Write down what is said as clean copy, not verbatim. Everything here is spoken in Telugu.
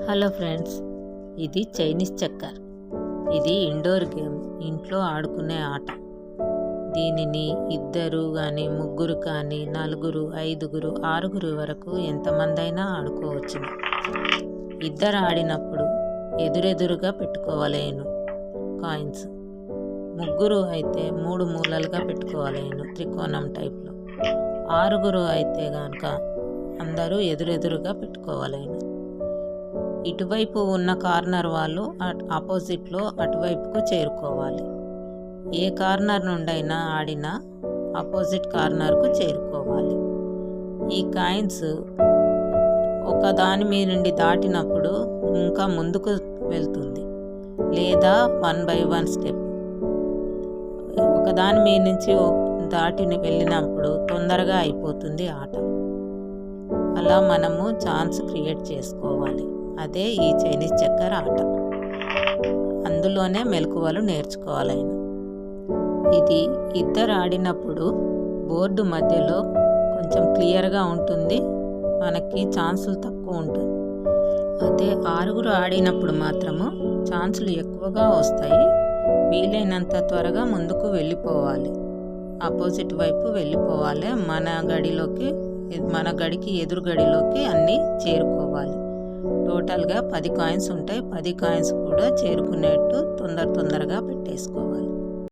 హలో ఫ్రెండ్స్, ఇది చైనీస్ చెక్కర్. ఇది ఇండోర్ గేమ్, ఇంట్లో ఆడుకునే ఆట. దీనిని ఇద్దరు కానీ, ముగ్గురు కానీ, నలుగురు, ఐదుగురు, ఆరుగురు వరకు ఎంతమంది అయినా ఆడుకోవచ్చు. ఇద్దరు ఆడినప్పుడు ఎదురెదురుగా పెట్టుకోవాలేను కాయిన్స్. ముగ్గురు అయితే 3 మూలలుగా పెట్టుకోవాలేను త్రికోణం టైప్లో. ఆరుగురు అయితే కనుక అందరూ ఎదురెదురుగా పెట్టుకోవాలేను. ఇటువైపు ఉన్న కార్నర్ వాళ్ళు ఆపోజిట్లో అటువైపుకు చేరుకోవాలి. ఏ కార్నర్ నుండైనా ఆడినా ఆపోజిట్ కార్నర్కు చేరుకోవాలి. ఈ కాయిన్స్ ఒక దాని మీద నుండి దాటినప్పుడు ఇంకా ముందుకు వెళ్తుంది, లేదా 1 by 1 స్టెప్. ఒక దాని మీద నుంచి దాటిని వెళ్ళినప్పుడు తొందరగా అయిపోతుంది ఆట. అలా మనము ఛాన్స్ క్రియేట్ చేసుకోవాలి. అదే ఈ చైనీస్ చెక్కర్ ఆట. అందులోనే మెలకువలు నేర్చుకోవాలైన. ఇది ఇద్దరు ఆడినప్పుడు బోర్డు మధ్యలో కొంచెం క్లియర్గా ఉంటుంది, మనకి ఛాన్సులు తక్కువ ఉంటుంది. అదే ఆరుగురు ఆడినప్పుడు మాత్రము ఛాన్సులు ఎక్కువగా వస్తాయి. వీలైనంత త్వరగా ముందుకు వెళ్ళిపోవాలి, ఆపోజిట్ వైపు వెళ్ళిపోవాలి. మన గడికి ఎదురు గడిలోకి అన్నీ చేరుకోవాలి. టోటల్గా 10 కాయిన్స్ ఉంటాయి. 10 కాయిన్స్ కూడా చేరుకునేట్టు తొందరగా పెట్టేసుకోవాలి.